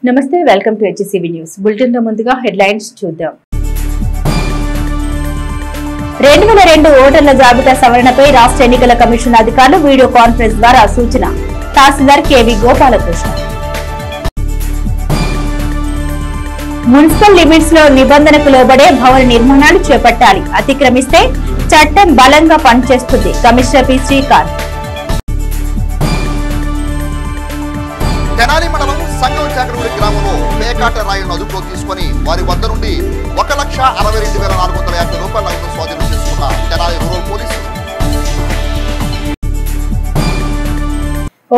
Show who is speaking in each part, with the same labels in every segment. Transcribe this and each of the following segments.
Speaker 1: నమస్తే welcome to HCV news bulletin లో ముందుగా హెడ్లైన్స్ చూద్దాం 2002 ఓటర్ల జాబితా సవరణపై రాష్ట్ర ఎన్నికల కమిషన్ అధికారులు వీడియో కాన్ఫరెన్స్ ద్వారా సూచన తహసీల్దార్ కేవి గోపాలకృష్ణ మున్సిపల్ లిమిట్స్ లో నిబంధనకు లోబడే భవన నిర్మాణాలు చేపట్టాలి అతిక్రమిస్తే చట్టం బలంగా పనిచేస్తుంది కమిషనర్ పి శ్రీకాంత్
Speaker 2: తెనాలి మండలం సంగంచాకరపల్లి గ్రామంలో పేకాట రాయిలను అదుపులోకి తీసుకుని వారి వద్ద నుండి 1,62,450 రూపాయల నగదు స్వాధీనం చేసుకున్న తెనాలి రూరల్ పోలీసులు.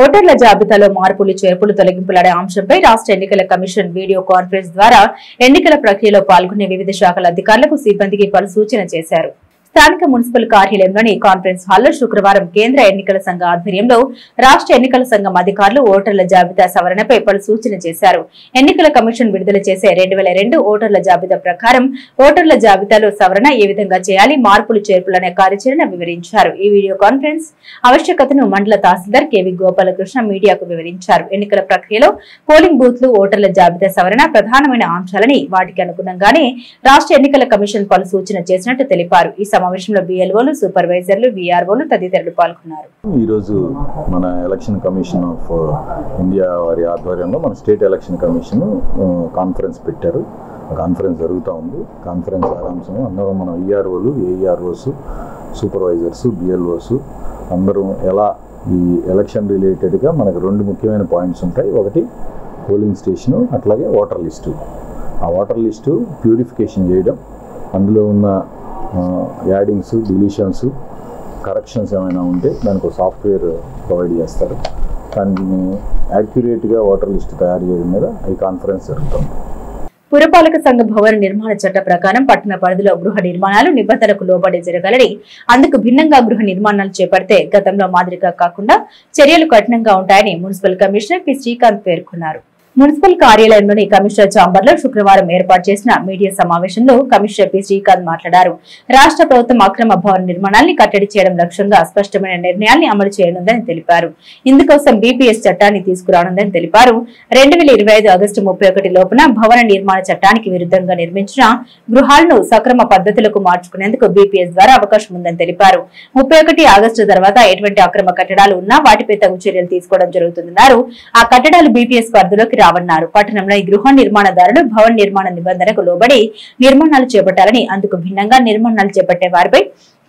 Speaker 1: ఓటర్ల జాబితాలో మార్పులు చేర్పులు తొలగింపులనే అంశంపై రాష్ట్ర ఎన్నికల కమిషన్ వీడియో కాన్ఫరెన్స్ ద్వారా ఎన్నికల ప్రక్రియలో పాల్గొనే వివిధ శాఖల అధికారులకు సిబ్బందికి పలు సూచన చేశారు. స్థానిక మున్సిపల్ కార్యాలయంలోని కాన్ఫరెన్స్ హాల్లో శుక్రవారం కేంద్ర ఎన్నికల సంఘ ఆధ్వర్యంలో రాష్ట్ర ఎన్నికల సంఘం అధికారులు ఓటర్ల జాబితా సవరణపై పలు సూచన చేశారు. ఎన్నికల కమిషన్ విడుదల చేసే 2002 ఓటర్ల జాబితా ప్రకారం ఓటర్ల జాబితాలో సవరణ ఏ విధంగా చేయాలి, మార్పులు చేర్పులనే కార్యాచరణ వివరించారు. ఈ వీడియో కాన్ఫరెన్స్ ఆవశ్యకతను మండల తహసీల్దార్ కేవి గోపాలకృష్ణ మీడియాకు వివరించారు. ఎన్నికల ప్రక్రియలో పోలింగ్ బూత్లు, ఓటర్ల జాబితా సవరణ ప్రధానమైన అంశాలని వాటికి అనుగుణంగానే రాష్ట్ర ఎన్నికల కమిషన్ పలు సూచన చేసినట్టు తెలిపారు. ఈ సమావేశంలో బిఎల్ఓలు, సూపర్వైజర్లు, విఆర్ఓలు తదితరులు పాల్గొన్నారు.
Speaker 3: ఈ రోజు మన ఎలక్షన్ కమిషన్ ఆఫ్ ఇండియా వారి ఆధ్వర్యంలో మన స్టేట్ ఎలక్షన్ కమిషన్ కాన్ఫరెన్స్ పెట్టారు. కాన్ఫరెన్స్ జరుగుతూ ఉంది. కాన్ఫరెన్స్ సారాంశం అందరూ మన ఈఆర్ఓలు, ఏఈఆర్ఓస్, సూపర్వైజర్స్, బిఎల్ఓస్ అందరూ ఎలా ఈ ఎలక్షన్ రిలేటెడ్గా మనకు 2 ముఖ్యమైన పాయింట్స్ ఉంటాయి. ఒకటి పోలింగ్ స్టేషను, అట్లాగే ఓటర్ లిస్టు. ఆ ఓటర్ లిస్టు ప్యూరిఫికేషన్ చేయడం, అందులో ఉన్న యాడింగ్స్, డిలీషన్స్, కరెక్షన్స్ ఏమైనా ఉంటే దానికి సాఫ్ట్వేర్ ప్రొవైడ్ చేస్తారు. దాన్ని యాక్యురేట్గా ఓటర్ లిస్ట్ తయారు చేయడం మీద ఈ కాన్ఫరెన్స్ జరుగుతుంది.
Speaker 1: పురపాలక సంఘ భవన నిర్మాణ చట్ట ప్రకారం పట్టణ పరిధిలో గృహ నిర్మాణాలు నిబంధనలకు లోబడి జరగాలని, అందుకు భిన్నంగా గృహ నిర్మాణాలు చేపడితే గతంలో మాదిరిగా కాకుండా చర్యలు కఠినంగా ఉంటాయని మున్సిపల్ కమిషనర్ పి శ్రీకాంత్ పేర్కొన్నారు. మున్సిపల్ కార్యాలయంలోని కమిషనర్ ఛాంబర్ లో శుక్రవారం ఏర్పాటు చేసిన మీడియా సమావేశంలో కమిషనర్ పి శ్రీకాంత్ మాట్లాడారు. రాష్ట్ర ప్రభుత్వం అక్రమ భవన నిర్మాణాన్ని కట్టడి చేయడం లక్ష్యంగా స్పష్టమైన నిర్ణయాన్ని అమలు చేయనుందని తెలిపారు. ఇందుకోసం బీపీఎస్ చట్టాన్ని తీసుకురానుందని తెలిపారు. 2025 ఆగస్టు 31 లోపున భవన నిర్మాణ చట్టానికి విరుద్ధంగా నిర్మించిన గృహాలను సక్రమ పద్ధతులకు మార్చుకునేందుకు బీపీఎస్ ద్వారా అవకాశం ఉందని తెలిపారు. 31 ఆగస్టు తర్వాత ఎటువంటి అక్రమ కట్టడాలు ఉన్నా వాటిపై తగు చర్యలు తీసుకోవడం జరుగుతుందన్నారు. ఆ కట్టడాలు బీపీఎస్ పరిధిలోకి రావన్నారు. పట్టణంలో ఈ గృహ నిర్మాణదారులు భవన నిర్మాణ నిబంధనకు లోబడి నిర్మాణాలు చేపట్టాలని, అందుకు భిన్నంగా నిర్మాణాలు చేపట్టే వారిపై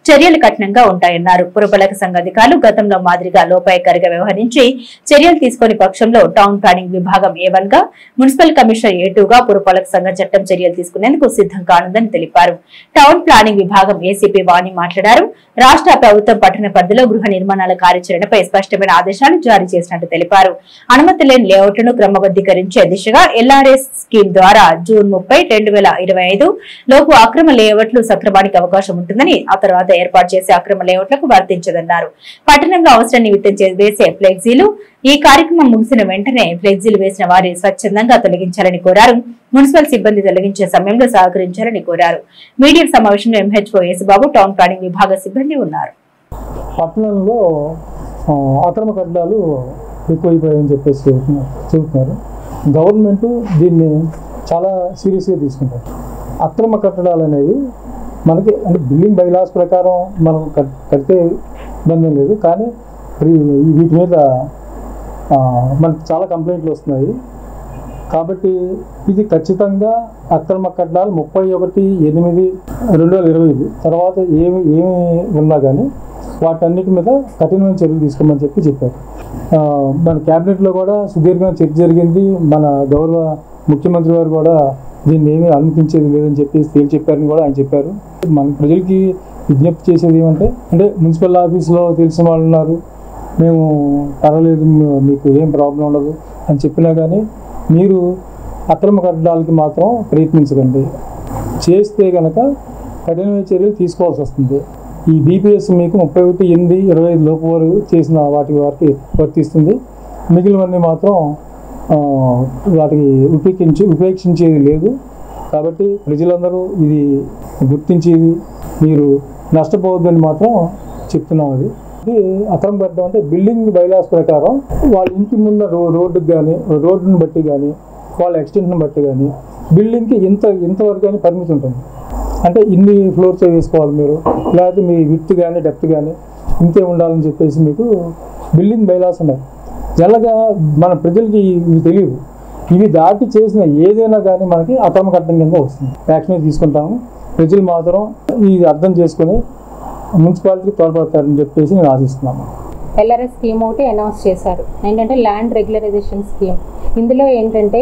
Speaker 1: చర్యలు కఠినంగా ఉంటాయన్నారు. పురపాలక సంఘ అధికారులు గతంలో మాదిరిగా లోపాయకారిగా వ్యవహరించి చర్యలు తీసుకుని పక్షంలో టౌన్ ప్లానింగ్ విభాగం A1 గా, మున్సిపల్ కమిషనర్ A2 గా పురపాలక సంఘ చట్టం చర్యలు తీసుకునేందుకు సిద్ధం కానుందని తెలిపారు. టౌన్ ప్లానింగ్ విభాగం ఏసీపీ వాణి మాట్లాడారు. రాష్ట్ర ప్రభుత్వం పట్టణ పరిధిలో గృహ నిర్మాణాల కార్యాచరణపై స్పష్టమైన ఆదేశాలు జారీ చేసినట్టు తెలిపారు. అనుమతి లేని లేఅవుట్లను క్రమబద్దీకరించే దిశగా ఎల్ఆర్ఎస్ స్కీమ్ ద్వారా జూన్ 30, 2025 లోపు అక్రమ లేఅవుట్లు సక్రమానికి అవకాశం ఉంటుందని, ఆ తర్వాత ఏర్పాటు చేసే అక్రమ లేఅవుట్లకు వర్తించదన్నారు. పట్టణంలో అవసరం నిమిత్తం వేసే ఫ్లెక్సీలు, ఈ కార్యక్రమం ముగిసిన వెంటనే ఫ్లెక్సీలు వేసిన వారి స్వచ్ఛందంగా తొలగించాలని కోరారు. మున్సిపల్ సిబ్బంది తొలగించే సమయంలో సహకరించాలని కోరారు. మీడియా సమావేశంలో ఎంహెచ్ఓ యేసుబాబు, టౌన్ ప్లానింగ్ విభాగ సిబ్బంది ఉన్నారు.
Speaker 4: పట్టణంలో అక్రమ కట్టడాలు ఎక్కువైపోయాయని చెప్పేసి చెబుతున్నారు. గవర్నమెంట్ దీన్ని చాలా సీరియస్గా తీసుకుంటారు. అక్రమ కట్టడాలు అనేవి మనకి అంటే బిల్డింగ్ బైలాస్ ప్రకారం మనం కడితే ఇబ్బంది లేదు, కానీ వీటి మీద మనకి చాలా కంప్లైంట్లు వస్తున్నాయి. కాబట్టి ఇది ఖచ్చితంగా అక్రమ కట్టడాలు 31/8/2025 తర్వాత ఏమి ఉన్నా కానీ వాటన్నిటి మీద కఠినమైన చర్యలు తీసుకోమని చెప్పారు. మన క్యాబినెట్లో కూడా సుదీర్ఘంగా చర్చ జరిగింది. మన గౌరవ ముఖ్యమంత్రి గారు కూడా దీన్ని ఏమీ అనుమతించేది లేదని ఏం చెప్పారని కూడా ఆయన చెప్పారు. మన ప్రజలకి విజ్ఞప్తి చేసేది ఏమంటే, మున్సిపల్ ఆఫీస్లో తెలిసిన వాళ్ళు ఉన్నారు, మేము పర్వాలేదు, మీకు ఏం ప్రాబ్లం ఉండదు అని చెప్పినా కానీ మీరు అక్రమ కట్టడాలకి మాత్రం ప్రయత్నించకండి. చేస్తే కనుక కఠినమైన చర్యలు తీసుకోవాల్సి వస్తుంది. ఈ బీపీఎస్ మీకు 31/8/25 లోపు వరకు చేసిన వారికి వర్తిస్తుంది. మిగిలినవన్నీ మాత్రం వాటికి ఉపేక్షించేది లేదు. కాబట్టి ప్రజలందరూ ఇది గుర్తించేది, మీరు నష్టపోవద్దని మాత్రం చెప్తున్నాం. అది అక్రమ కట్టడం అంటే బిల్డింగ్ బైలాస్ ప్రకారం వాళ్ళ ఇంటి ముందు రోడ్డుకి కానీ, రోడ్డుని బట్టి కానీ వాళ్ళ ఎక్స్టెన్షన్ బట్టి కానీ బిల్డింగ్కి ఇంతవరకు కానీ పరిమితి ఉంటుంది. అంటే ఇన్ని ఫ్లోర్స్ వేసుకోవాలి మీరు, లేకపోతే మీ విడ్త్ కానీ డెప్త్ కానీ ఇంతే ఉండాలని చెప్పేసి మీకు బిల్డింగ్ బైలాస్ ఉన్నాయి. జనరల్గా మన ప్రజలకి ఇవి తెలియవు. ఇవి దాటి చేసిన ఏదైనా కానీ మనకి అక్రమ కట్టడం కింద వస్తుంది. యాక్షన్ తీసుకుంటాము. ప్రజలు మాత్రం ఇది అర్థం చేసుకుని మున్సిపాలిటీకి తోడ్పడతారని చెప్పేసి నేను ఆశిస్తున్నాను.
Speaker 5: LRS స్కీమ్ ఒకటి అనౌన్స్ చేశారు. ఏంటంటే ల్యాండ్ రెగ్యులరైజేషన్ స్కీమ్. ఇందులో ఏంటంటే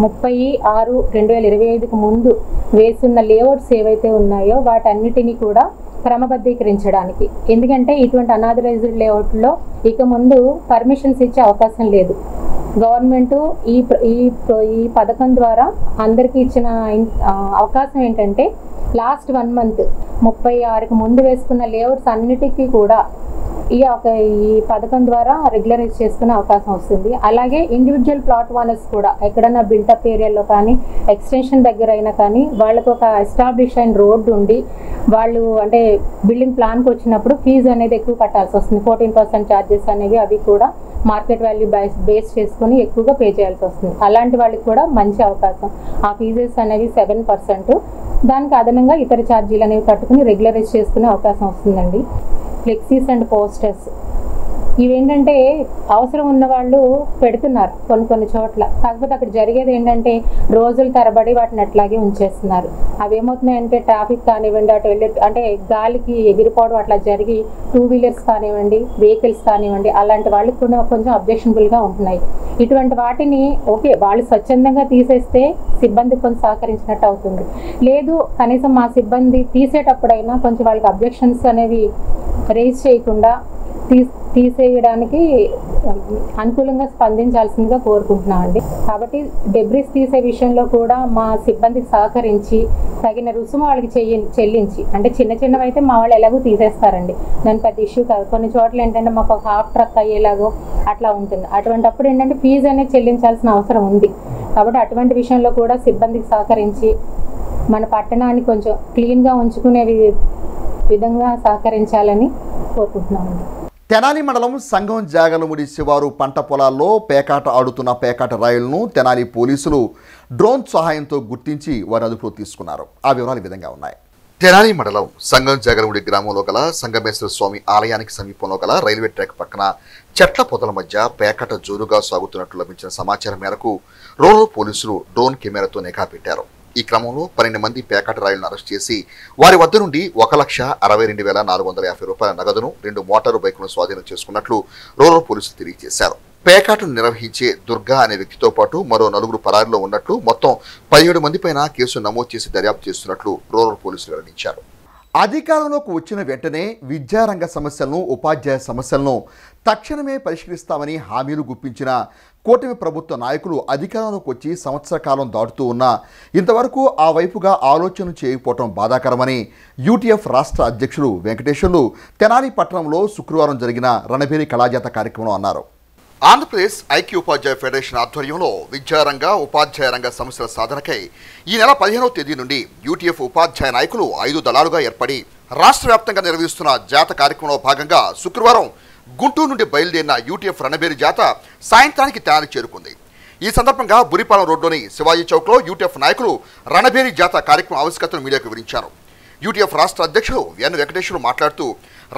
Speaker 5: 30/6/2025కు ముందు వేసున్న లేఅవుట్స్ ఏవైతే ఉన్నాయో వాటన్నిటినీ కూడా క్రమబద్ధీకరించడానికి. ఎందుకంటే ఇటువంటి అనాథరైజ్డ్ లేఅవుట్లో ఇక ముందు పర్మిషన్స్ ఇచ్చే అవకాశం లేదు. గవర్నమెంట్ ఈ పథకం ద్వారా అందరికీ ఇచ్చిన అవకాశం ఏంటంటే లాస్ట్ 1 month 36కు ముందు వేసుకున్న లేఅవుట్స్ అన్నిటికీ కూడా ఈ పథకం ద్వారా రెగ్యులరైజ్ చేసుకునే అవకాశం వస్తుంది. అలాగే ఇండివిజువల్ ప్లాట్ ఓనర్స్ కూడా ఎక్కడన్నా బిల్టప్ ఏరియాలో కానీ ఎక్స్టెన్షన్ దగ్గర అయినా కానీ వాళ్ళకు ఒక ఎస్టాబ్లిష్ అయిన రోడ్డు ఉండి వాళ్ళు అంటే బిల్డింగ్ ప్లాన్కి వచ్చినప్పుడు ఫీజు అనేది ఎక్కువ కట్టాల్సి వస్తుంది. 14% ఛార్జెస్ అనేవి అవి కూడా మార్కెట్ వాల్యూ బేస్ చేసుకుని ఎక్కువగా పే చేయాల్సి వస్తుంది. అలాంటి వాళ్ళకి కూడా మంచి అవకాశం. ఆ ఫీజెస్ అనేవి 7%. దానికి అదనంగా ఇతర ఛార్జీలు అనేవి కట్టుకుని రెగ్యులరైజ్ చేసుకునే అవకాశం వస్తుందండి. ఫ్లెక్సీస్ అండ్ పోస్టర్స్ ఇవేంటంటే అవసరం ఉన్న వాళ్ళు పెడుతున్నారు కొన్ని చోట్ల. కాకపోతే అక్కడ జరిగేది ఏంటంటే రోజుల తరబడి వాటిని అట్లాగే ఉంచేస్తున్నారు. అవి ఏమవుతున్నాయంటే ట్రాఫిక్ కానివ్వండి, అటు వెళ్ళి అంటే గాలికి ఎగిరిపోవడం అట్లా జరిగి 2 వీలర్స్ కానివ్వండి, వెహికల్స్ కానివ్వండి, అలాంటి వాళ్ళకి కూడా కొంచెం అబ్జెక్షనబుల్గా ఉంటున్నాయి. ఇటువంటి వాటిని ఓకే వాళ్ళు స్వచ్ఛందంగా తీసేస్తే సిబ్బందికి కొంచెం సహకరించినట్టు అవుతుంది. లేదు కనీసం మా సిబ్బంది తీసేటప్పుడైనా కొంచెం వాళ్ళకి అబ్జెక్షన్స్ అనేవి రేజ్ చేయకుండా తీసేయడానికి అనుకూలంగా స్పందించాల్సిందిగా కోరుకుంటున్నామండి. కాబట్టి డెబ్రిస్ తీసే విషయంలో కూడా మా సిబ్బందికి సహకరించి తగిన రుసుము వాళ్ళకి చెల్లించి, అంటే చిన్నవి అయితే మా వాళ్ళు ఎలాగో తీసేస్తారండి, దాని పెద్ద ఇష్యూ కాదు. కొన్ని చోట్ల ఏంటంటే మాకు ఒక హాఫ్ ట్రక్ అయ్యేలాగో అట్లా ఉంటుంది. అటువంటిప్పుడు ఏంటంటే ఫీజు అనేది చెల్లించాల్సిన అవసరం ఉంది. కాబట్టి అటువంటి విషయంలో కూడా సిబ్బందికి సహకరించి మన పట్టణాన్ని కొంచెం క్లీన్గా ఉంచుకునే విధంగా సహకరించాలని కోరుకుంటున్నామండి.
Speaker 2: తెనాలి మండలం సంగం జాగలముడి శివారు పంట పొలాల్లో పేకాట ఆడుతున్న పేకాట రాయులను తెనాలి పోలీసులు డ్రోన్ సహాయంతో గుర్తించి వారి అదుపులో తీసుకున్నారు. ఆ వివరాలు ఈ విధంగా ఉన్నాయి. తెనాలి మండలం సంగం జాగలముడి గ్రామంలో గల సంగమేశ్వర స్వామి ఆలయానికి సమీపంలో గల రైల్వే ట్రాక్ పక్కన చెట్ల పొదల మధ్య పేకాట జోరుగా సాగుతున్నట్లు లభించిన సమాచారం మేరకు రూరల్ పోలీసులు డ్రోన్ కెమెరాతో నిఘా పెట్టారు. ఈ క్రమంలో 12 మంది పేకాట రాయులను అరెస్ట్ చేసి వారి వద్ద నుండి 1,62,450 రూపాయల నగదును 2 మోటారు బైకులను స్వాధీనం చేసుకున్నట్లు రూరల్ పోలీసులు తెలియజేశారు. పేకాటను నిర్వహించే దుర్గా అనే వ్యక్తితో పాటు మరో 4 పరారీలో ఉన్నట్లు మొత్తం 17 మంది పైన కేసు నమోదు చేసి దర్యాప్తు చేస్తున్నట్లు రూరల్ పోలీసులు వెల్లడించారు. అధికారంలోకి వచ్చిన వెంటనే విద్యారంగ సమస్యలను, ఉపాధ్యాయ సమస్యలను తక్షణమే పరిష్కరిస్తామని హామీలు గుప్పించిన కూటమి ప్రభుత్వ నాయకులు అధికారంలోకి వచ్చి సంవత్సర కాలం దాటుతూ ఉన్నా ఇంతవరకు ఆ వైపుగా ఆలోచన చేయకపోవడం బాధాకరమని యూటీఎఫ్ రాష్ట్ర అధ్యక్షులు వెంకటేశ్వర్లు తెనాలి పట్టణంలో శుక్రవారం జరిగిన రణబేరి కళాజాత కార్యక్రమంలో అన్నారు. ఆంధ్రప్రదేశ్ ఐక్య ఉపాధ్యాయ ఫెడరేషన్ ఆధ్వర్యంలో విద్యారంగ, ఉపాధ్యాయ రంగ సమస్యల సాధనకై ఈ నెల 15వ తేదీ నుండి యూటీఎఫ్ ఉపాధ్యాయ నాయకులు 5 దళాలుగా ఏర్పడి రాష్ట్ర వ్యాప్తంగా నిర్వహిస్తున్న జాత కార్యక్రమంలో భాగంగా శుక్రవారం గుంటూరు నుండి బయలుదేరిన యూటీఎఫ్ రణబేరి జాత సాయంత్రానికి తెనాలి చేరుకుంది. ఈ సందర్భంగా బురిపాలెం రోడ్లోని శివాజీ చౌక్లో యూటీఎఫ్ నాయకులు రణబేరి జాత కార్యక్రమం ఆవశ్యకతను మీడియాకు వివరించారు. యూటీఎఫ్ రాష్ట్ర అధ్యక్షులు ఎన్ వెంకటేశ్వర్లు మాట్లాడుతూ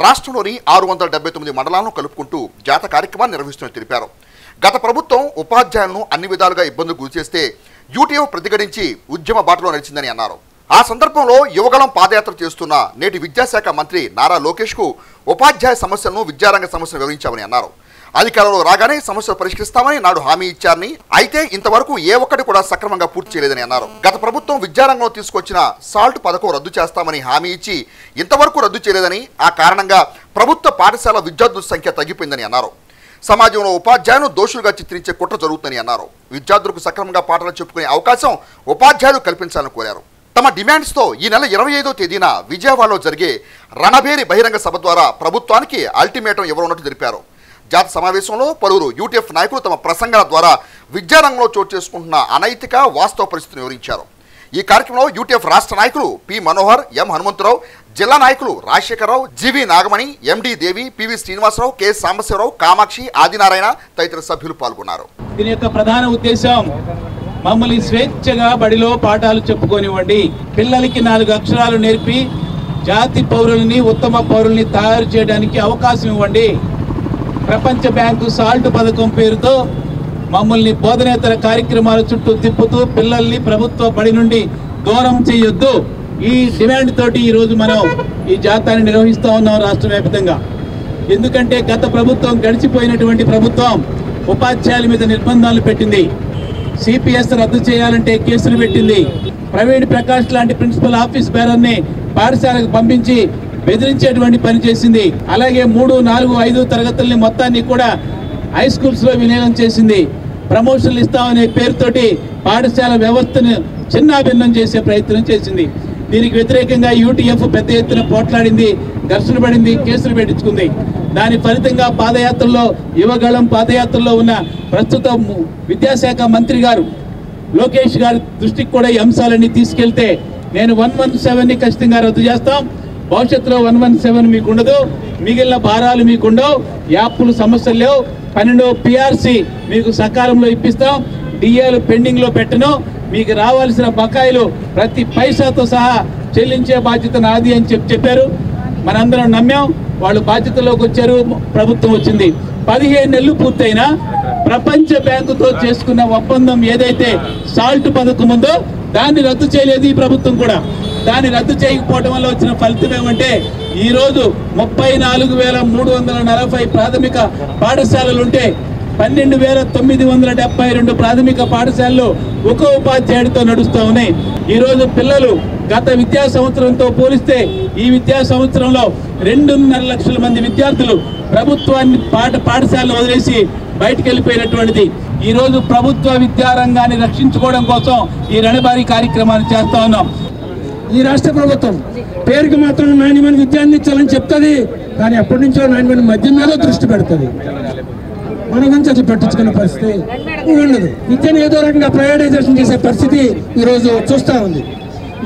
Speaker 2: రాష్ట్రంలోని 679 మండలాలను కలుపుకుంటూ జాత కార్యక్రమాన్ని నిర్వహిస్తున్నట్టు తెలిపారు. గత ప్రభుత్వం ఉపాధ్యాయులను అన్ని విధాలుగా ఇబ్బందులు గురిచేస్తే యూటీఎఫ్ ప్రతిఘటించి ఉద్యమ బాటలో నడిచిందని అన్నారు. ఆ సందర్భంలో యువగళం పాదయాత్ర చేస్తున్న నేటి విద్యాశాఖ మంత్రి నారా లోకేష్కు ఉపాధ్యాయ సమస్యలను, విద్యారంగ సమస్యలు వివరించామని అన్నారు. అధికారంలో రాగానే సమస్యలు పరిష్కరిస్తామని నాడు హామీ ఇచ్చారని, అయితే ఇంతవరకు ఏ ఒక్కటి కూడా సక్రమంగా పూర్తి చేయలేదని అన్నారు. గత ప్రభుత్వం విద్యారంగంలో తీసుకొచ్చిన సాల్ట్ పథకం రద్దు చేస్తామని హామీ ఇచ్చి ఇంతవరకు రద్దు చేయలేదని, ఆ కారణంగా ప్రభుత్వ పాఠశాల విద్యార్థుల సంఖ్య తగ్గిపోయిందని అన్నారు. సమాజంలో ఉపాధ్యాయులను దోషులుగా చిత్రించే కుట్ర జరుగుతుందని అన్నారు. విద్యార్థులకు సక్రమంగా పాఠాలు చెప్పుకునే అవకాశం ఉపాధ్యాయులు కల్పించాలని కోరారు. తమ డిమాండ్స్తో ఈ నెల 25వ తేదీన విజయవాడలో జరిగే రణబేరి బహిరంగ సభ ద్వారా ప్రభుత్వానికి అల్టిమేటం ఇవ్వనున్నట్టు తెలిపారు. జాత సమావేశంలో పలువురు యూటీఎఫ్ నాయకులు తమ ప్రసంగాల ద్వారా విద్యారంగంలో చోటు చేసుకుంటున్న అనైతిక వాస్తవ పరిస్థితిని వివరించారు. ఈ కార్యక్రమంలో యూటీఎఫ్ రాష్ట్ర నాయకులు పి మనోహర్, ఎం హనుమంతరావు, జిల్లా నాయకులు రాజశేఖరరావు, జీవి నాగమణి, ఎండి దేవి, పివి శ్రీనివాసరావు, కె సాంబశివరావు, కామాక్షి, ఆదినారాయణ తదితర సభ్యులు పాల్గొన్నారు.
Speaker 6: దీని యొక్క ప్రధాన ఉద్దేశం మమ్మల్ని స్వేచ్ఛగా బడిలో పాఠాలు చెప్పుకోనివ్వండి. పిల్లలకి 4 అక్షరాలు నేర్పి జాతి పౌరుల్ని, ఉత్తమ పౌరుల్ని తయారు చేయడానికి అవకాశం ఇవ్వండి. ప్రపంచ బ్యాంకు సాల్ట్ పథకం పేరుతో మమ్మల్ని బోధనేతర కార్యక్రమాల చుట్టూ తిప్పుతూ పిల్లల్ని ప్రభుత్వ బడి నుండి దూరం చేయొద్దు. ఈ డిమాండ్ తోటి ఈరోజు మనం ఈ జాతాన్ని నిర్వహిస్తూ ఉన్నాం రాష్ట్ర వ్యాప్తంగా. ఎందుకంటే గత ప్రభుత్వం, గడిచిపోయినటువంటి ప్రభుత్వం ఉపాధ్యాయుల మీద నిర్బంధాలు పెట్టింది. సిపిఎస్ రద్దు చేయాలంటే కేసులు పెట్టింది. ప్రవీణ్ ప్రకాష్ లాంటి ప్రిన్సిపల్ ఆఫీస్ బేరర్ని పాఠశాలకు పంపించి బెదిరించేటువంటి పని చేసింది. అలాగే 3, 4, 5 తరగతుల్ని మొత్తాన్ని కూడా హై స్కూల్స్ లో విలీనం చేసింది. ప్రమోషన్లు ఇస్తామనే పేరుతోటి పాఠశాల వ్యవస్థను చిన్నాభిన్నం చేసే ప్రయత్నం చేసింది. దీనికి వ్యతిరేకంగా యూటీఎఫ్ పెద్ద ఎత్తున పోట్లాడింది, ఘర్షణ పడింది, కేసులు పెట్టించుకుంది. దాని ఫలితంగా పాదయాత్రలో, యువగళం పాదయాత్రలో ఉన్న ప్రస్తుత విద్యాశాఖ మంత్రి గారు లోకేష్ గారి దృష్టికి కూడా ఈ అంశాలన్నీ తీసుకెళ్తే నేను 117ని ఖచ్చితంగా రద్దు చేస్తాం. భవిష్యత్తులో 117 మీకు ఉండదు, మిగిలిన భారాలు మీకుండవు, యాప్లు సమస్యలు లేవు, 12వ పిఆర్సీ మీకు సకాలంలో ఇప్పిస్తాం, డిఏలు పెండింగ్లో పెట్టను, మీకు రావాల్సిన బకాయిలు ప్రతి పైసాతో సహా చెల్లించే బాధ్యత నాది అని చెప్పారు. మనందరం నమ్మాం. వాళ్ళు బాధ్యతలోకి వచ్చారు, ప్రభుత్వం వచ్చింది. 15 నెలలు పూర్తయినా ప్రపంచ బ్యాంకుతో చేసుకున్న ఒప్పందం ఏదైతే సాల్ట్ పథకం ఉందో దాన్ని రద్దు చేయలేదు ఈ ప్రభుత్వం కూడా. దాన్ని రద్దు చేయకపోవడం వల్ల వచ్చిన ఫలితం ఏమంటే ఈరోజు 34,340 ప్రాథమిక పాఠశాలలుంటే 12,972 ప్రాథమిక పాఠశాలలు ఒక ఉపాధ్యాయుడితో నడుస్తూ ఉన్నాయి. ఈరోజు పిల్లలు గత విద్యా సంవత్సరంతో పోలిస్తే ఈ విద్యా సంవత్సరంలో 2.5 లక్షల మంది విద్యార్థులు ప్రభుత్వాన్ని పాఠశాలను వదిలేసి బయటికి వెళ్ళిపోయినటువంటిది. ఈరోజు ప్రభుత్వ విద్యారంగాన్ని రక్షించుకోవడం కోసం ఈ రణబారి కార్యక్రమాన్ని చేస్తా ఉన్నాం.
Speaker 7: ఈ రాష్ట్ర ప్రభుత్వం పేరుకి మాత్రం నాణ్యమైన విద్య అందించాలని చెప్తుంది, కానీ ఎప్పటి నుంచో నాణ్యమైన మద్యం మీద దృష్టి పెడుతుంది. మన గురించి అసలు పట్టించుకునే పరిస్థితి ఉండదు. విద్యను ఏదో రకంగా ప్రైవేటైజేషన్ చేసే పరిస్థితి ఈరోజు చూస్తూ ఉంది.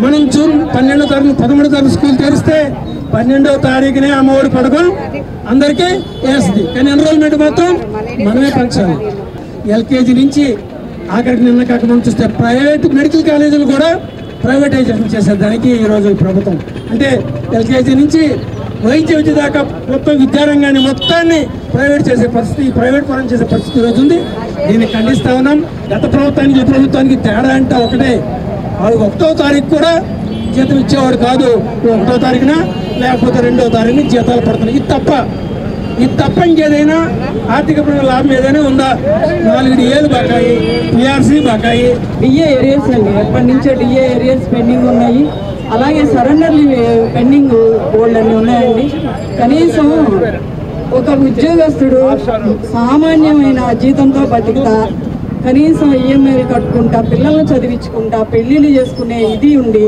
Speaker 7: మనం జూన్ 12వ తారీఖు 13వ తారీఖు స్కూల్ తెరిస్తే 12వ తారీఖునే అమ్మఒడి పథకం అందరికీ వేస్తుంది, కానీ ఎన్రోల్మెంట్ మాత్రం మనమే పెంచాలి. ఎల్కేజీ నుంచి ఆఖరికి నిన్న కాక మనం చూస్తే ప్రైవేట్ మెడికల్ కాలేజీలు కూడా ప్రైవేటైజేషన్ చేసేదానికి ఈరోజు ప్రభుత్వం, అంటే ఎల్కేజీ నుంచి వైద్య విద్య దాకా మొత్తం విద్యారంగాన్ని మొత్తాన్ని ప్రైవేట్ చేసే పరిస్థితి, ప్రైవేట్ పరం చేసే పరిస్థితి ఈరోజు ఉంది. దీన్ని ఖండిస్తా ఉన్నాం. గత ప్రభుత్వానికి ఈ ప్రభుత్వానికి తేడా అంటే ఒకటే, వాళ్ళు 1వ తారీఖు కూడా జీతం ఇచ్చేవాడు కాదు, 1వ తారీఖున లేకపోతే 2వ తారీఖున జీతాలు పడుతున్నాయి. ఇది తప్ప ఇంకేదైనా ఆర్థికపరమైన లాభం ఏదైనా ఉందా? 4 డిఏలు బకాయి, పిఆర్సీ బకాయి,
Speaker 8: డిఏ ఏరియాస్ అండి, ఎప్పటి నుంచో డిఏ ఏరియాస్ పెండింగ్ ఉన్నాయి. అలాగే సరెండర్లు పెండింగ్ బోల్డ్ అన్నీ ఉన్నాయండి. కనీసం ఒక ఉద్యోగస్తుడు సామాన్యమైన జీతంతో బతుకుతా, కనీసం ఈఎంఐలు కట్టుకుంటా, పిల్లలను చదివించుకుంటా, పెళ్ళిళ్ళు చేసుకునే ఇది ఉండి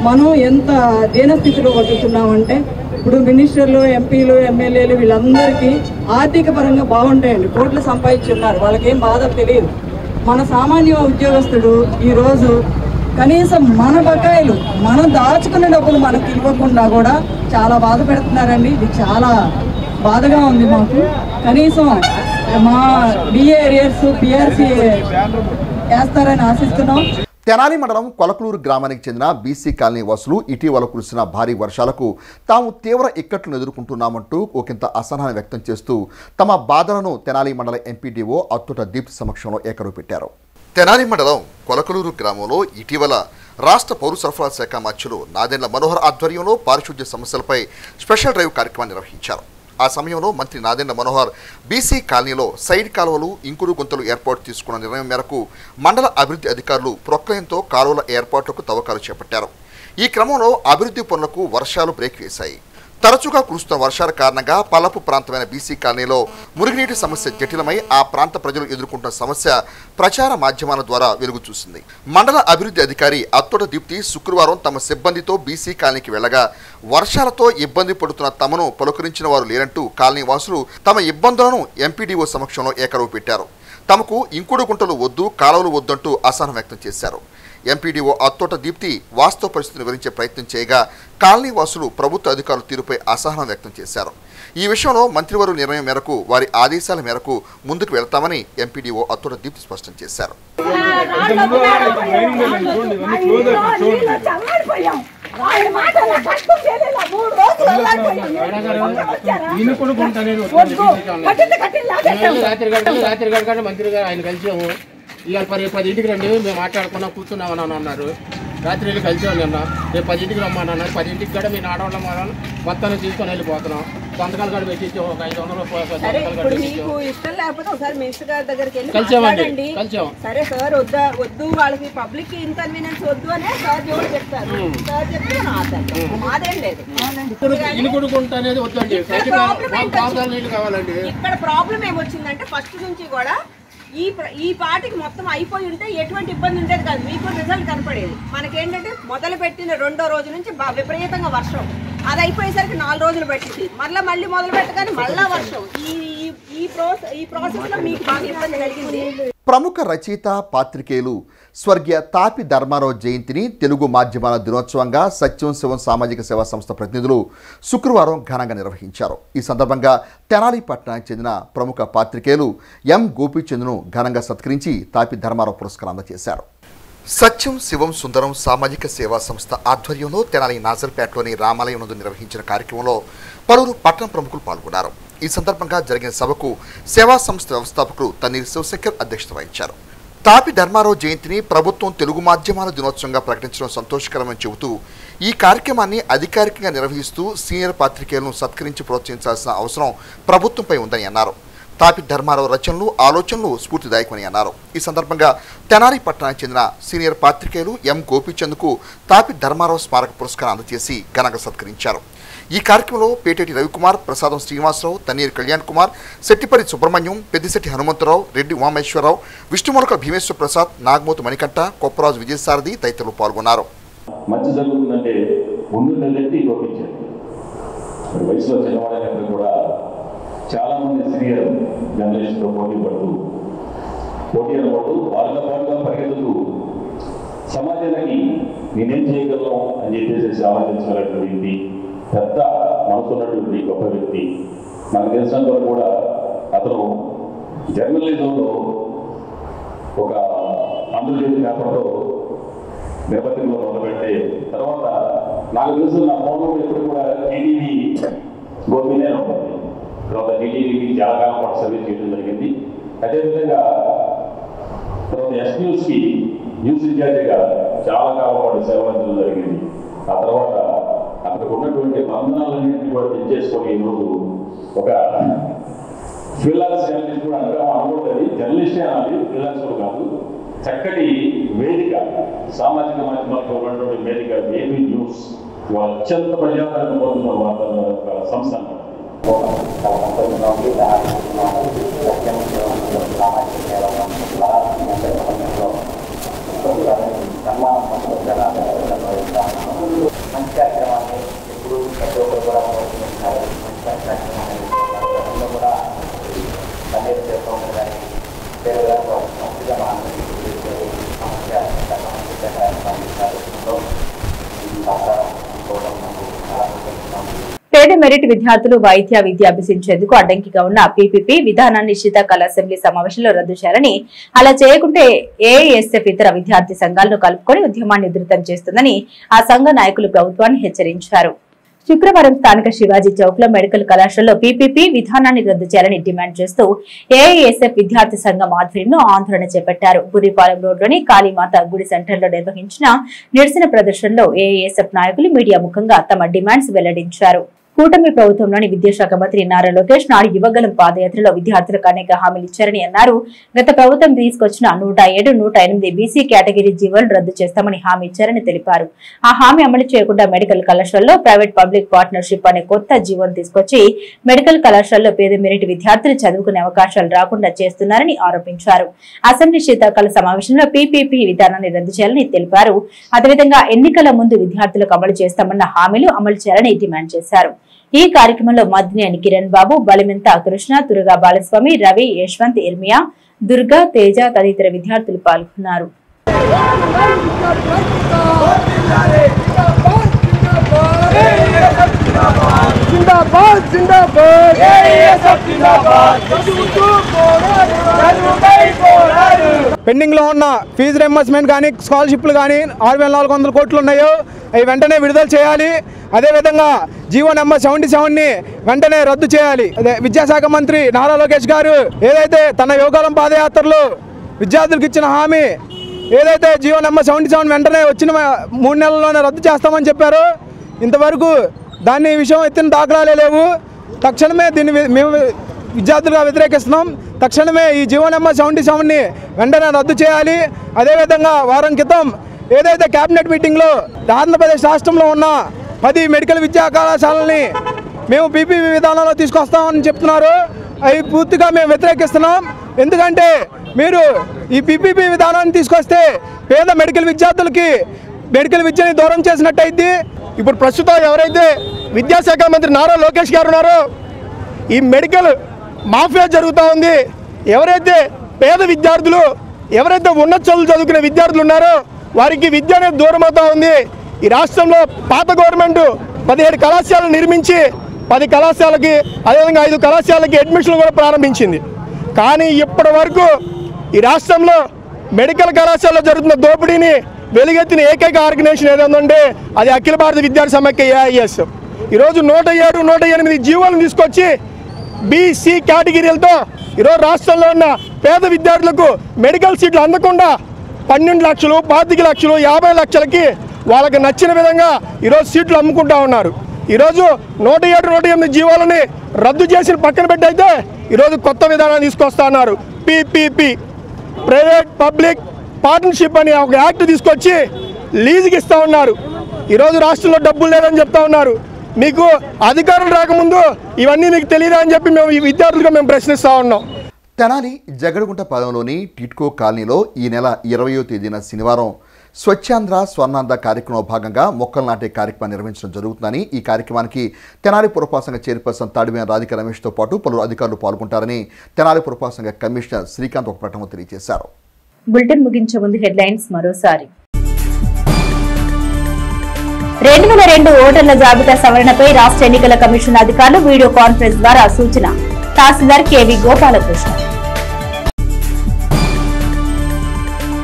Speaker 8: మనం ఎంత దీనస్థితిలో బతుకుతున్నామంటే, ఇప్పుడు మినిస్టర్లు, ఎంపీలు, ఎమ్మెల్యేలు వీళ్ళందరికీ ఆర్థిక పరంగా బాగుంటాయండి, కోట్లు సంపాదించున్నారు, వాళ్ళకేం బాధ తెలియదు. మన సామాన్య ఉద్యోగస్తుడు ఈరోజు కనీసం మన బకాయిలు, మనం దాచుకునే డబ్బులు మనకి ఇవ్వకుండా కూడా చాలా బాధ పెడుతున్నారండి. ఇది చాలా బాధగా ఉంది మాకు. కనీసం మా డిఏ ఏరియాస్, పిఆర్సీ వేస్తారని ఆశిస్తున్నాం.
Speaker 2: తెనాలి మండలం కొలకలూరు గ్రామానికి చెందిన బీసీ కాలనీ వాసులు ఇటీవల కురిసిన భారీ వర్షాలకు తాము తీవ్ర ఇక్కట్లను ఎదుర్కొంటున్నామంటూ ఒకంత అసహనాన్ని వ్యక్తం చేస్తూ తమ బాధలను తెనాలి మండల ఎంపీడీఓ అత్తుట దీప్తి సమక్షంలో ఏకరువు పెట్టారు. తెనాలి మండలం కొలకలూరు గ్రామంలో ఇటీవల రాష్ట్ర పౌర సరఫరా శాఖ మంత్రులు నాదెండ్ల మనోహర్ ఆధ్వర్యంలో పారిశుద్ధ్య సమస్యలపై స్పెషల్ డ్రైవ్ కార్యక్రమాన్ని నిర్వహించారు. ఆ సమయంలో మంత్రి నాదెండ్ల మనోహర్ బీసీ కాలనీలో సైడ్ కాలువలు, ఇంకుడు గుంతలు ఏర్పాటు తీసుకున్న నిర్ణయం మేరకు మండల అభివృద్ధి అధికారులు ప్రొక్లయంతో కాలువల ఏర్పాట్లకు తవ్వకాలు చేపట్టారు. ఈ క్రమంలో అభివృద్ధి పనులకు వర్షాలు బ్రేక్ వేశాయి. తరచుగా కురుస్తున్న వర్షాల కారణంగా పల్లపు ప్రాంతమైన బీసీ కాలనీలో మురుగునీటి సమస్య జటిలమై ఆ ప్రాంత ప్రజలు ఎదుర్కొంటున్న సమస్య ప్రచార మాధ్యమాల ద్వారా వెలుగు చూసింది. మండల అభివృద్ధి అధికారి అత్తోట దీప్తి శుక్రవారం తమ సిబ్బందితో బీసీ కాలనీకి వెళ్లగా వర్షాలతో ఇబ్బంది పడుతున్న తమను పలుకరించిన వారు లేరంటూ కాలనీ వాసులు తమ ఇబ్బందులను ఎంపీడీఓ సమక్షంలో ఏకరువు పెట్టారు. తమకు ఇంకుడు గుంటలు వద్దు, కాలువలు వద్దంటూ అసహనం వ్యక్తం చేశారు. ఎంపీడీఓ అత్తోట దీప్తి వాస్తవ పరిస్థితిని వివరించే ప్రయత్నం చేయగా కాలనీ వాసులు ప్రభుత్వ అధికారుల తీరుపై అసహనం వ్యక్తం చేశారు. ఈ విషయంలో మంత్రివర్యుల నిర్ణయం మేరకు వారి ఆదేశాల మేరకు ముందుకు వెళ్తామని ఎంపీడీఓ అత్తోట దీప్తి స్పష్టం చేశారు.
Speaker 9: ఇవాళ 10ంటికి రండి మేము మాట్లాడుకున్నాం కూర్చున్నామని అన్నారు. రాత్రి వెళ్ళి కలిసాం నిన్న. రేపు 10ంటికి రమ్మన్నారు. 10ంటికి కూడా మీ నాడవాళ్ళ మొత్తాన్ని తీసుకొని వెళ్ళిపోతున్నాం. సంతకాలు కూడా పెట్టించి ఒక 500 కలిసాం.
Speaker 10: సరే సార్ వద్దు వాళ్ళకి పబ్లిక్ ఇన్కన్వీనియన్స్ వద్దు అనే సార్ జోడు చెప్తారు. సార్ చెప్తే మాదేం లేదు.
Speaker 9: అనేది వద్దండి.
Speaker 10: కావాలండి. ఇక్కడ ప్రాబ్లం ఏమొచ్చిందంటే ఫస్ట్ నుంచి కూడా ఈ పార్టీకి మొత్తం అయిపోయి ఉంటే ఎటువంటి ఇబ్బంది ఉండేది కాదు. మీకు రిజల్ట్ కనపడేది. మనకేంటంటే మొదలు పెట్టిన 2వ రోజు నుంచి విపరీతంగా వర్షం. అది అయిపోయేసరికి 4 రోజులు పట్టింది. మళ్ళీ మొదలు పెట్టగానే మళ్ళా వర్షం. ఈ ప్రాసెస్ లో మీకు బాగా ఇబ్బంది కలిగింది.
Speaker 2: ప్రముఖ రచయిత పాత్రికేయులు స్వర్గీయ తాపి ధర్మారావు జయంతిని తెలుగు మాధ్యమాల దినోత్సవంగా సత్యం శివం సామాజిక సేవా సంస్థ ప్రతినిధులు శుక్రవారం ఘనంగా నిర్వహించారు. ఈ సందర్భంగా తెనాలి పట్టణానికి చెందిన ప్రముఖ పాత్రికేయులు ఎం గోపీచంద్ను ఘనంగా సత్కరించి తాపి ధర్మారావు పురస్కారం అందజేశారు. సత్యం శివం సుందరం సామాజిక సేవా సంస్థ ఆధ్వర్యంలో తెనాలి నాజర్పేటలోని రామాలయం నందు నిర్వహించిన కార్యక్రమంలో పలువురు పట్టణ ప్రముఖులు పాల్గొన్నారు. ఈ సందర్భంగా జరిగిన సభకు సేవా సంస్థ వ్యవస్థాపకులు తన్నీరు శివశంకర్ అధ్యక్షత వహించారు. తాపి ధర్మారావు జయంతిని ప్రభుత్వం తెలుగు మాధ్యమాల దినోత్సవంగా ప్రకటించడం సంతోషకరమని చెబుతూ ఈ కార్యక్రమాన్ని అధికారికంగా నిర్వహిస్తూ సీనియర్ పాత్రికేయులను సత్కరించి ప్రోత్సహించాల్సిన అవసరం ప్రభుత్వంపై ఉందని అన్నారు. తాపి ధర్మారావు రచనలు ఆలోచనలు స్ఫూర్తిదాయకమని అన్నారు. ఈ సందర్భంగా తెనాలి పట్టణానికి చెందిన సీనియర్ పాత్రికేయులు ఎం గోపీచంద్కు తాపి ధర్మారావు స్మారక పురస్కారం అందజేసి ఘనంగా సత్కరించారు. ఈ కార్యక్రమంలో పేటేటి రవికుమార్, ప్రసాదం శ్రీనివాసరావు, తన్నీరు కళ్యాణ్ కుమార్, శెట్టిపరి సుబ్రహ్మణ్యం, పెద్దిశెట్టి హనుమంతరావు, రెడ్డి ఉమామేశ్వరరావు, విష్ణుమొలక భీమేశ్వర ప్రసాద్, నాగమోతు మణికంఠ, కొప్పరాజు విజయసారథి తదితరులు పాల్గొన్నారు.
Speaker 3: మంచి జరుగుతుందంటే ముందు నిలబెట్టి గోపించారు. వయసులో చిన్నవాడైనప్పుడు కూడా చాలా మంది సీనియర్ జర్నలిస్టుతో పోటీ అనుకోవడం వాళ్ళతో పాటుగా పరిగెత్తుతూ సమాజానికి నేనేం చేయగలను అని చెప్పేసి ఆలోచించాలనేటువంటి పెద్ద మనసున్నటువంటి గొప్ప వ్యక్తి. నాకు తెలిసినంత వరకు కూడా అతను జర్నలిజంలో ఒక ఆంధ్రజ్యోతి పేపర్లో నేపథ్యంలో మొదలుపెట్టే తర్వాత నాకు తెలుసు నా ఫోన్లో ఎప్పుడు కూడా టీటీవీ గోపినే ఉంటుంది. తర్వాత టీటీవీకి చాలా కాలం పాటు సర్వీస్ చేయడం జరిగింది. అదేవిధంగా తర్వాత ఎస్న్యూస్కి న్యూస్ ఇన్ఛార్జిగా చాలా కాలం పాటు సేవ అందించడం జరిగింది. ఆ తర్వాత అక్కడికి ఉన్నటువంటి బంధనాలన్నింటినీ కూడా తెచ్చేసుకొని ఈరోజు ఒక ఫ్రీలాన్స్ జర్నలిస్ట్ కూడా అనుకుంటుంది. జర్నలిస్టే అనాలి, ఫ్రీలాన్స్ కూడా కాదు. చక్కటి వేదిక, సామాజిక మాధ్యమాలకు ఉన్నటువంటి వేదిక ఏపీ న్యూస్ అత్యంత ప్రజాదరణ పొందుతున్న సంస్థ అన్నమాట.
Speaker 11: మంచి కార్యక్రమాన్ని ఎప్పుడు ప్రతి ఒక్కరు కూడా ప్రోత్సహించాలి. కూడా పనిచేసి చేస్తూ ఉండడానికి పేరుగా మంచిగా
Speaker 1: పేద మెరిట్ విద్యార్థులు వైద్య విద్య అభ్యసించేందుకు అడ్డంకిగా ఉన్న పీపీపీ విధానాన్ని శీతాకాల అసెంబ్లీ సమావేశంలో రద్దు చేయాలని, అలా చేయకుంటే ఏఐఎస్ఎఫ్ ఇతర విద్యార్థి సంఘాలను కలుపుకొని ఉద్యమాన్ని ఉధృతం చేస్తుందని ఆ సంఘ నాయకులు ప్రభుత్వాన్ని హెచ్చరించారు. శుక్రవారం స్థానిక శివాజీ చౌక్ లో మెడికల్ కళాశాలలో పీపీపీ విధానాన్ని రద్దు చేయాలని డిమాండ్ చేస్తూ ఏఐఎస్ఎఫ్ విద్యార్థి సంఘం ఆధ్వర్యంలో ఆందోళన చేపట్టారు. బుర్రిపాలెం రోడ్లోని కాళీమాత గుడి సెంటర్లో నిర్వహించిన నిరసన ప్రదర్శనలో ఏఐఎస్ఎఫ్ నాయకులు మీడియా ముఖంగా తమ డిమాండ్స్ వెల్లడించారు. కూటమి ప్రభుత్వంలోని విద్యాశాఖ మంత్రి నారా లోకేష్ నాడు యువగలం పాదయాత్రలో విద్యార్థులకు అనేక హామీలు ఇచ్చారని అన్నారు. గత ప్రభుత్వం తీసుకొచ్చిన 107, 108 బీసీ కేటగిరీ జీవోలను రద్దు చేస్తామని హామీ ఇచ్చారని తెలిపారు. ఆ హామీ అమలు చేయకుండా మెడికల్ కళాశాలలో ప్రైవేట్ పబ్లిక్ పార్ట్నర్షిప్ అనే కొత్త జీవోను తీసుకొచ్చి మెడికల్ కళాశాలలో పేద మెరిట్ విద్యార్థులు చదువుకునే అవకాశాలు రాకుండా చేస్తున్నారని ఆరోపించారు. అసెంబ్లీ శీతాకాల సమావేశంలో పీపీపీ విధానాన్ని రద్దు చేయాలని తెలిపారు. అదేవిధంగా ఎన్నికల ముందు విద్యార్థులకు అమలు చేస్తామన్న హామీలు అమలు చేయాలని డిమాండ్ చేశారు. ఈ కార్యక్రమంలో మద్దినేని కిరణ్ బాబు, బలిమెంత కృష్ణ, తురగా బాలస్వామి, రవి, యశ్వంత్, ఇర్మియా, దుర్గా, తేజ తదితర విద్యార్థులు పాల్గొన్నారు.
Speaker 12: పెండింగ్ లో ఉన్న ఫీజు రియంబర్స్మెంట్ కానీ స్కాలర్షిప్లు కానీ 6,400 కోట్లు ఉన్నాయో అవి వెంటనే విడుదల చేయాలి. అదేవిధంగా జీవో నెంబర్ 77ని వెంటనే రద్దు చేయాలి. అదే విద్యాశాఖ మంత్రి నారా లోకేష్ గారు ఏదైతే తన యోగాలం పాదయాత్రలో విద్యార్థులకు ఇచ్చిన హామీ ఏదైతే జీవో నెంబర్ 77 వెంటనే వచ్చిన 3 నెలల్లోనే రద్దు చేస్తామని చెప్పారో ఇంతవరకు దాన్ని విషయం ఎత్తిన దాఖలాలే లేవు. తక్షణమే దీన్ని మేము విద్యార్థులుగా వ్యతిరేకిస్తున్నాం. తక్షణమే ఈ జీవో నెంబర్ 77ని వెంటనే రద్దు చేయాలి. అదేవిధంగా వారం క్రితం ఏదైతే కేబినెట్ మీటింగ్లో ఆంధ్రప్రదేశ్ రాష్ట్రంలో ఉన్న 10 మెడికల్ విద్యా కళాశాలని మేము పీపీపీ విధానంలో తీసుకొస్తామని చెప్తున్నారు. అవి పూర్తిగా మేము వ్యతిరేకిస్తున్నాం. ఎందుకంటే మీరు ఈ పీపీపీ విధానాన్ని తీసుకొస్తే పేద మెడికల్ విద్యార్థులకి మెడికల్ విద్యని దూరం చేసినట్టయిద్ది.
Speaker 13: ఇప్పుడు ప్రస్తుతం ఎవరైతే విద్యాశాఖ మంత్రి నారా లోకేష్ గారు ఉన్నారో ఈ మెడికల్ మాఫియా జరుగుతూ ఉంది. ఎవరైతే పేద విద్యార్థులు ఎవరైతే ఉన్నత చదువులు చదువుకునే విద్యార్థులు ఉన్నారో వారికి విద్య అనేది దూరం అవుతూ ఉంది. ఈ రాష్ట్రంలో పాత గవర్నమెంట్ 17 కళాశాలలు నిర్మించి 10 కళాశాలకి అదేవిధంగా 5 కళాశాలకి అడ్మిషన్లు కూడా ప్రారంభించింది. కానీ ఇప్పటి వరకు ఈ రాష్ట్రంలో మెడికల్ కళాశాలలో జరుగుతున్న దోపిడీని వెలుగెత్తిన ఏకైక ఆర్గనైజేషన్ ఏదంటే అది అఖిల భారత విద్యార్థి సమైక్య AIS. ఈరోజు 107, 108 జీవోలను తీసుకొచ్చి BC కేటగిరీలతో ఈరోజు రాష్ట్రంలో ఉన్న పేద విద్యార్థులకు మెడికల్ సీట్లు అందకుండా 12 లక్షలు, 25 లక్షలు, 50 లక్షలకి వాళ్ళకి నచ్చిన విధంగా ఈరోజు సీట్లు అమ్ముకుంటా ఉన్నారు. ఈరోజు 107, 108 జీవోలని రద్దు చేసిన పక్కన పెట్టయితే ఈరోజు కొత్త విధానాన్ని తీసుకొస్తా ఉన్నారు. PPP ప్రైవేట్ పబ్లిక్ పార్ట్నర్షిప్ అని ఒక యాక్ట్ తీసుకొచ్చి లీజుకి ఇస్తూ ఉన్నారు. ఈరోజు రాష్ట్రంలో డబ్బులు లేదని చెప్తా ఉన్నారు. మీకు అధికారులు రాకముందు ఇవన్నీ మీకు తెలియదా అని చెప్పి మేము ఈ విద్యార్థులుగా మేము ప్రశ్నిస్తూ ఉన్నాం.
Speaker 2: తెనాలి జగడగుంట పాలెంలోని టిట్కో కాలనీలో ఈ నెల 20వ తేదీన శనివారం స్వచ్ఛాంధ్ర స్వర్ణాంధ్ర కార్యక్రమంలో భాగంగా మొక్కలు నాటే కార్యక్రమం నిర్వహించడం జరుగుతుందని, ఈ కార్యక్రమానికి తెనాలి పురపాలక సంఘ చైర్పర్సన్ తాడివేన రాధిక రమేష్తో పాటు పలువురు అధికారులు పాల్గొంటారని తెనాలి పురపాలక సంఘ కమిషనర్ శ్రీకాంత్ ఒక ప్రకటనలో తెలియజేశారు.
Speaker 1: బులెటిన్ ముగించే ముందు హెడ్లైన్స్ మరోసారి. 2002 ఓటర్ల జాబితా సవరణపై రాష్ట్ర ఎన్నికల కమిషన్ అధికారులు వీడియో కాన్ఫరెన్స్ ద్వారా సూచన. తహసీల్దార్ కేవీ గోపాలకృష్ణ.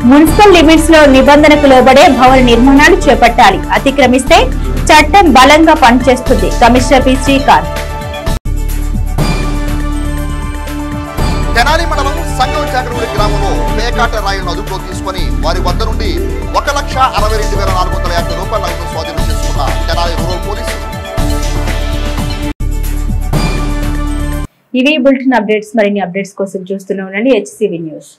Speaker 1: మున్సిపల్ లిమిట్స్ లో నిబంధనకు లోబడే భవన నిర్మాణాలు చేపట్టాలి, అతిక్రమిస్తే చట్టం బలంగా పనిచేస్తుంది. Commissioner P Srikanth.
Speaker 2: తెనాలి మండలం సంగం జాగరూడి గ్రామంలో పేకాట రాయిలను అదుపులో తీసుకుని వారి వద్ద నుండి 1,62,450 రూపాయలను స్వాధీనం చేసుకున్న తెనాలి రూరల్ పోలీసులు.
Speaker 1: ఇవి బులెటిన్ అప్డేట్స్. మరిన్ని అప్డేట్స్ కోసం చూస్తూనే ఉండండి HCV న్యూస్.